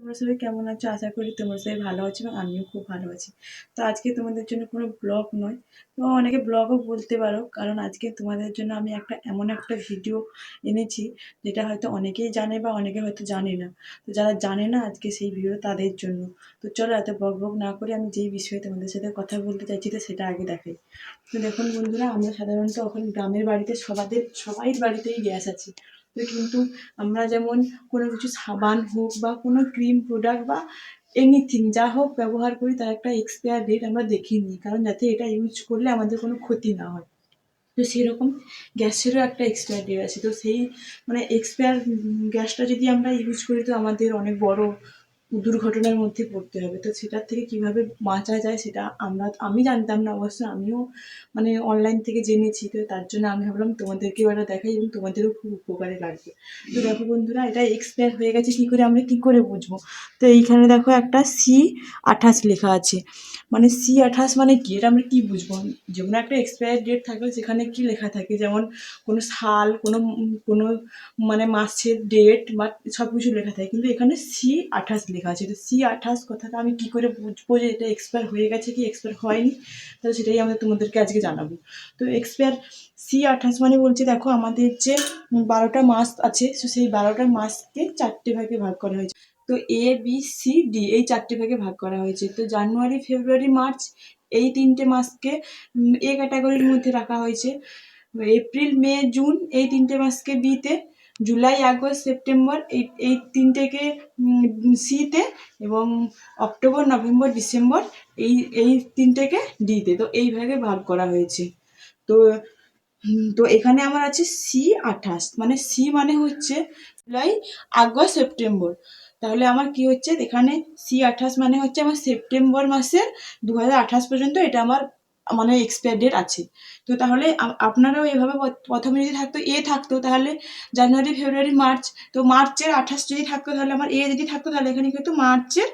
তোমরা সবাই কেমন আছো? আশা করি তোমরা সবাই ভালো আছো এবং আমিও খুব ভালো আছি। তো আজকে তোমাদের জন্য কোনো ব্লগ নয়, তো অনেকে ব্লগও বলতে পারো, কারণ আজকে তোমাদের জন্য আমি এমন একটা ভিডিও এনেছি যেটা হয়তো অনেকেই জানে বা অনেকে হয়তো জানে না। তো যারা জানে না আজকে সেই ভিডিও তাদের জন্য। তো চলো এত বক বক না করে আমি যেই বিষয়ে তোমাদের সাথে কথা বলতে চাইছি তো সেটা আগে দেখাই। তো দেখুন বন্ধুরা, আমরা সাধারণত এখন গ্রামের বাড়িতে সবাই বাড়িতেই গ্যাস আছে। তো কিন্তু আমরা যেমন কোনো কিছু সাবান হোক বা কোনো ক্রিম প্রোডাক্ট বা এনিথিং যা হোক ব্যবহার করি, তার একটা এক্সপায়ার ডেট আমরা দেখে নিই, কারণ যাতে এটা ইউজ করলে আমাদের কোনো ক্ষতি না হয়। তো সেরকম গ্যাসেরও একটা এক্সপায়ার ডেট আছে। তো সেই এক্সপায়ার গ্যাসটা যদি আমরা ইউজ করি তো আমাদের অনেক বড় দুর্ঘটনার মধ্যে পড়তে হবে। তো সেটার থেকে কিভাবে বাঁচা যায় সেটা আমি জানতাম না, অবশ্য আমিও অনলাইন থেকে জেনেছি। তো তার জন্য আমি ভাবলাম তোমাদেরকেও এটা দেখাই এবং তোমাদেরও খুব উপকারে লাগবে। তো দেখো বন্ধুরা, এটা এক্সপায়ার হয়ে গেছে কী করে, আমরা কী করে বুঝবো? তো এইখানে দেখো একটা C28 লেখা আছে। C28 মানে কি, এটা আমরা কী বুঝবো? যে কোনো একটা এক্সপায়ার ডেট থাকলে সেখানে কি লেখা থাকে, যেমন কোনো সাল, কোনো মাসের ডেট বা সব কিছু লেখা থাকে, কিন্তু এখানে C28 লেখা আছে। তো C28 কথাটা আমি কী করে বুঝবো যে এটা এক্সপায়ার হয়ে গেছে কি এক্সপায়ার হয়নি? তাহলে সেটাই আমি তোমাদেরকে আজকে জানাবো। তো এক্সপায়ার C28 মানে বলছে, দেখো আমাদের যে 12টা মাস আছে, তো সেই 12টা মাসকে 4টে ভাগে ভাগ করা হয়েছে। তো A B C D এই 4টে ভাগে ভাগ করা হয়েছে। তো জানুয়ারি, ফেব্রুয়ারি, মার্চ এই 3টে মাসকে A ক্যাটাগরির মধ্যে রাখা হয়েছে। এপ্রিল, মে, জুন এই 3টে মাসকে বিতে, জুলাই, আগস্ট, সেপ্টেম্বর এই 3টেকে সিতে, এবং অক্টোবর, নভেম্বর, ডিসেম্বর এই এই 3টেকে ডিতে। তো এই ভাগে ভাগ করা হয়েছে। তো তো এখানে আমার আছে C28, সি মানে হচ্ছে জুলাই, আগস্ট, সেপ্টেম্বর। তাহলে আমার কি হচ্ছে এখানে, C28 মানে হচ্ছে আমার সেপ্টেম্বর মাসের 2028 পর্যন্ত এটা আমার এক্সপায়ার ডেট আছে। তো তাহলে আপনারাও এভাবে প্রথমে যদি থাকতো থাকতো, তাহলে জানুয়ারি, ফেব্রুয়ারি, মার্চ, তো মার্চের 28 যদি থাকতো, তাহলে আমার যদি থাকতো, তাহলে এখানে কিন্তু মার্চের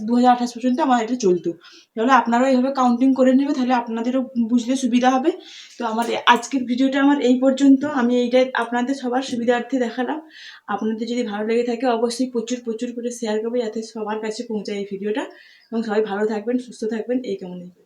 2028 পর্যন্ত আমার এটা চলতো। তাহলে আপনারাও এইভাবে কাউন্টিং করে নেবে, তাহলে আপনাদেরও বুঝতে সুবিধা হবে। তো আমার আজকের ভিডিওটা আমার এই পর্যন্ত। আমি এইটাই আপনাদের সবার সুবিধার্থে দেখালাম। আপনাদের যদি ভালো লেগে থাকে অবশ্যই প্রচুর প্রচুর করে শেয়ার করবে, যাতে সবার কাছে পৌঁছায় এই ভিডিওটা। এবং সবাই ভালো থাকবেন, সুস্থ থাকবেন, এই কামনাই করি।